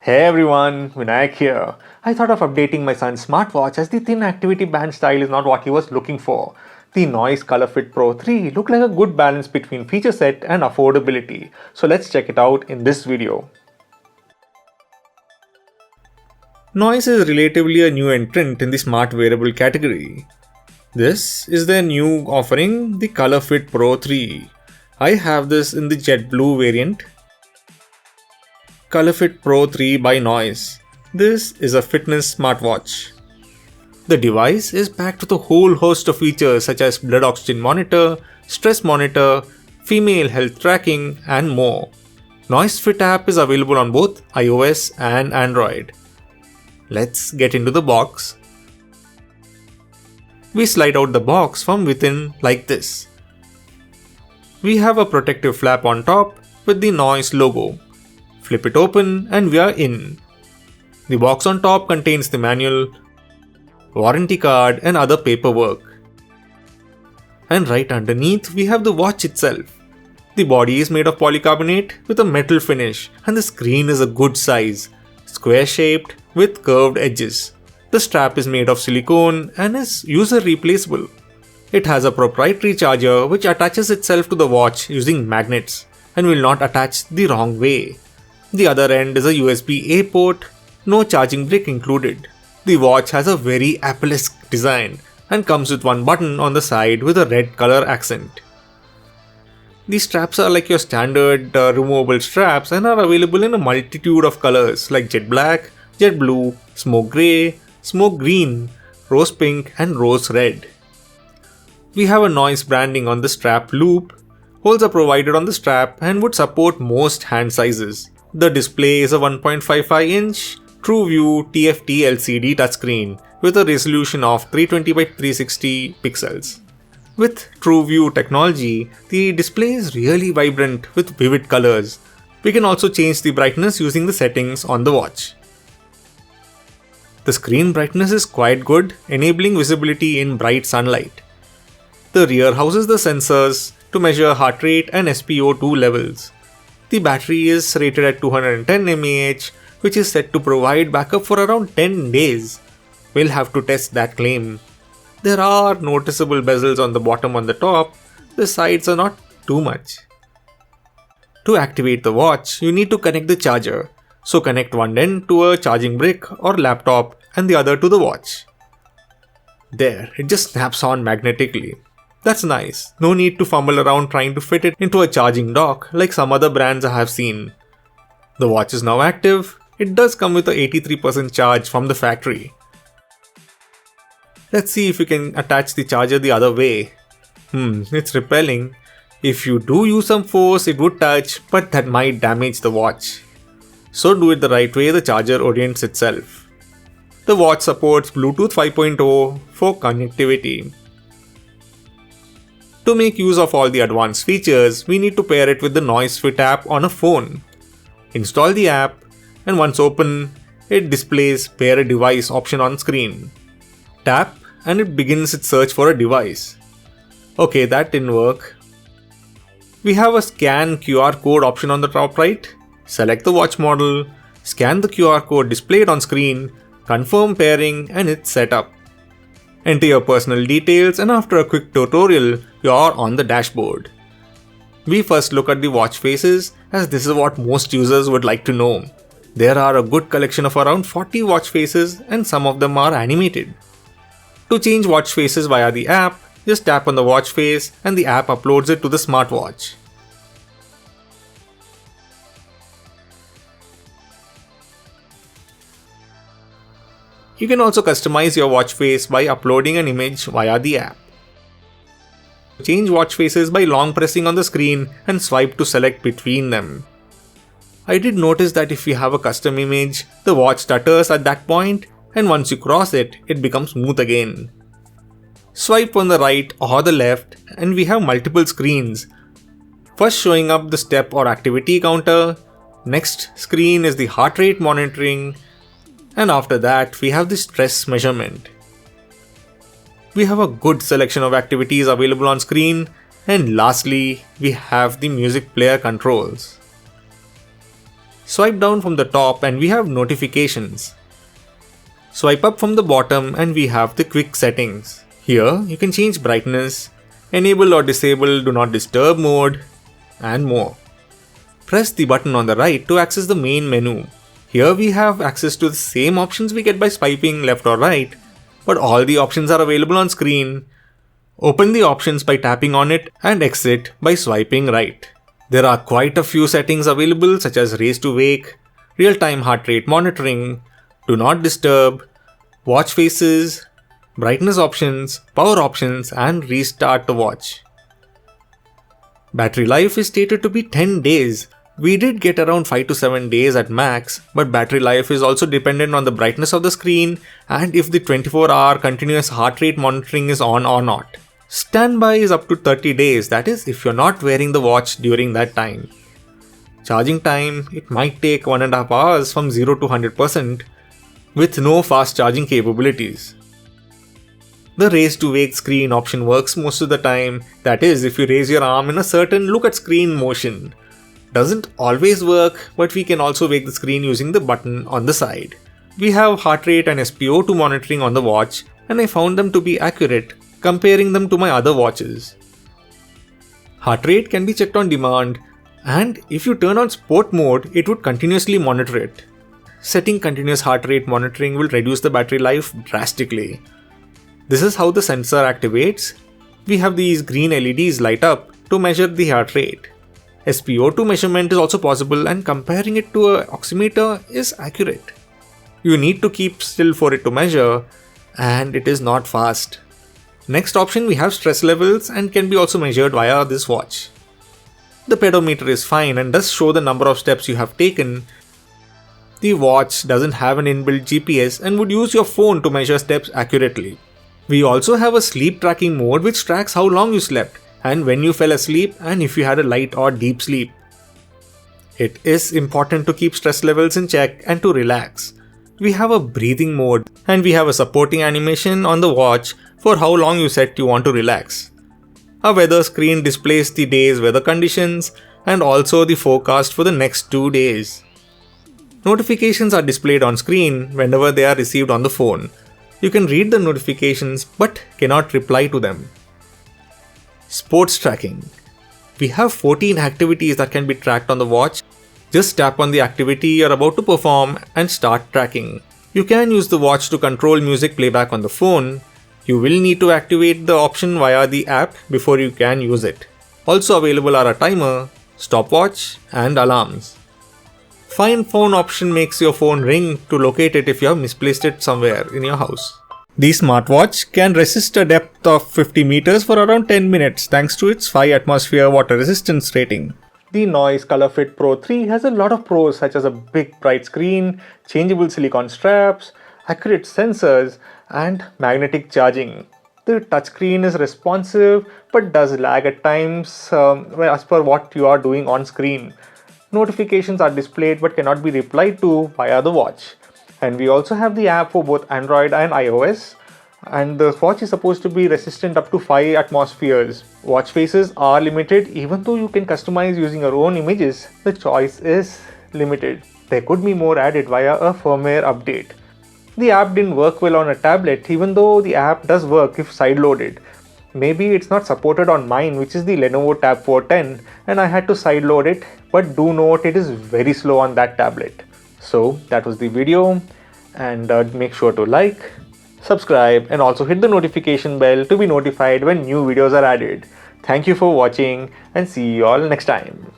Hey everyone, Vinayak here. I thought of updating my son's smartwatch as the thin activity band style is not what he was looking for. The Noise Colorfit Pro 3 looked like a good balance between feature set and affordability. So let's check it out in this video. Noise is relatively a new entrant in the smart wearable category. This is their new offering, the Colorfit Pro 3. I have this in the jet blue variant. Colorfit Pro 3 by Noise. This is a fitness smartwatch. The device is packed with a whole host of features such as blood oxygen monitor, stress monitor, female health tracking, and more. NoiseFit App is available on both iOS and Android. Let's get into the box. We slide out the box from within like this. We have a protective flap on top with the Noise logo. Flip it open and we are in. The box on top contains the manual, warranty card and other paperwork. And right underneath we have the watch itself. The body is made of polycarbonate with a metal finish and the screen is a good size, square shaped with curved edges. The strap is made of silicone and is user replaceable. It has a proprietary charger which attaches itself to the watch using magnets and will not attach the wrong way. The other end is a USB-A port, no charging brick included. The watch has a very Apple-esque design and comes with one button on the side with a red color accent. These straps are like your standard removable straps and are available in a multitude of colors like jet black, jet blue, smoke grey, smoke green, rose pink and rose red. We have a Noise branding on the strap loop. Holes are provided on the strap and would support most hand sizes. The display is a 1.55-inch TruView TFT LCD touchscreen with a resolution of 320 by 360 pixels. With TruView Technology, the display is really vibrant with vivid colors. We can also change the brightness using the settings on the watch. The screen brightness is quite good, enabling visibility in bright sunlight. The rear houses the sensors to measure heart rate and SpO2 levels. The battery is rated at 210 mAh, which is set to provide backup for around 10 days. We'll have to test that claim. There are noticeable bezels on the bottom and the top. The sides are not too much. To activate the watch, you need to connect the charger. So connect one end to a charging brick or laptop and the other to the watch. There, it just snaps on magnetically. That's nice. No need to fumble around trying to fit it into a charging dock like some other brands I have seen. The watch is now active. It does come with a 83% charge from the factory. Let's see if we can attach the charger the other way. It's repelling. If you do use some force, it would touch, but that might damage the watch. So do it the right way, the charger orients itself. The watch supports Bluetooth 5.0 for connectivity. To make use of all the advanced features, we need to pair it with the NoiseFit app on a phone. Install the app, and once open, it displays pair a device option on screen. Tap and it begins its search for a device. Okay, that didn't work. We have a scan QR code option on the top right. Select the watch model, scan the QR code displayed on screen, confirm pairing and it's set up. Enter your personal details and after a quick tutorial, you are on the dashboard. We first look at the watch faces as this is what most users would like to know. There are a good collection of around 40 watch faces and some of them are animated. To change watch faces via the app, just tap on the watch face and the app uploads it to the smartwatch. You can also customize your watch face by uploading an image via the app. Change watch faces by long pressing on the screen and swipe to select between them. I did notice that if you have a custom image, the watch stutters at that point and once you cross it, it becomes smooth again. Swipe on the right or the left and we have multiple screens. First showing up the step or activity counter, next screen is the heart rate monitoring, and after that we have the stress measurement. We have a good selection of activities available on screen, and lastly we have the music player controls. Swipe down from the top and we have notifications. Swipe up from the bottom and we have the quick settings. Here you can change brightness, enable or disable do not disturb mode, and more. Press the button on the right to access the main menu. Here we have access to the same options we get by swiping left or right, but all the options are available on screen. Open the options by tapping on it and exit by swiping right. There are quite a few settings available such as raise to wake, real-time heart rate monitoring, do not disturb, watch faces, brightness options, power options, and restart the watch. Battery life is stated to be 10 days. We did get around 5 to 7 days at max, but battery life is also dependent on the brightness of the screen and if the 24-hour continuous heart rate monitoring is on or not. Standby is up to 30 days, that is if you're not wearing the watch during that time. Charging time, it might take 1.5 hours from 0 to 100% with no fast charging capabilities. The raise to wake screen option works most of the time, that is if you raise your arm in a certain look at screen motion. Doesn't always work, but we can also wake the screen using the button on the side. We have heart rate and SpO2 monitoring on the watch and I found them to be accurate comparing them to my other watches. Heart rate can be checked on demand and if you turn on sport mode, it would continuously monitor it. Setting continuous heart rate monitoring will reduce the battery life drastically. This is how the sensor activates. We have these green LEDs light up to measure the heart rate. SpO2 measurement is also possible and comparing it to an oximeter is accurate. You need to keep still for it to measure and it is not fast. Next option we have stress levels and can be also measured via this watch. The pedometer is fine and does show the number of steps you have taken. The watch doesn't have an inbuilt GPS and would use your phone to measure steps accurately. We also have a sleep tracking mode which tracks how long you slept and when you fell asleep and if you had a light or deep sleep. It is important to keep stress levels in check and to relax. We have a breathing mode and we have a supporting animation on the watch for how long you set you want to relax. A weather screen displays the day's weather conditions and also the forecast for the next 2 days. Notifications are displayed on screen whenever they are received on the phone. You can read the notifications but cannot reply to them. Sports tracking. We have 14 activities that can be tracked on the watch. Just tap on the activity you're about to perform and start tracking. You can use the watch to control music playback on the phone. You will need to activate the option via the app before you can use it. Also available are a timer, stopwatch, and alarms. Find phone option makes your phone ring to locate it if you have misplaced it somewhere in your house. The smartwatch can resist a depth of 50 meters for around 10 minutes thanks to its 5 atmosphere water resistance rating. The Noise Colorfit Pro 3 has a lot of pros such as a big bright screen, changeable silicone straps, accurate sensors, and magnetic charging. The touchscreen is responsive but does lag at times as per what you are doing on screen. Notifications are displayed but cannot be replied to via the watch. And we also have the app for both Android and iOS. And the watch is supposed to be resistant up to 5 atmospheres. Watch faces are limited even though you can customize using your own images. The choice is limited. There could be more added via a firmware update. The app didn't work well on a tablet even though the app does work if sideloaded. Maybe it's not supported on mine, which is the Lenovo Tab 410, and I had to sideload it, but do note it is very slow on that tablet. So that was the video, and make sure to like, subscribe, and also hit the notification bell to be notified when new videos are added. Thank you for watching and see you all next time.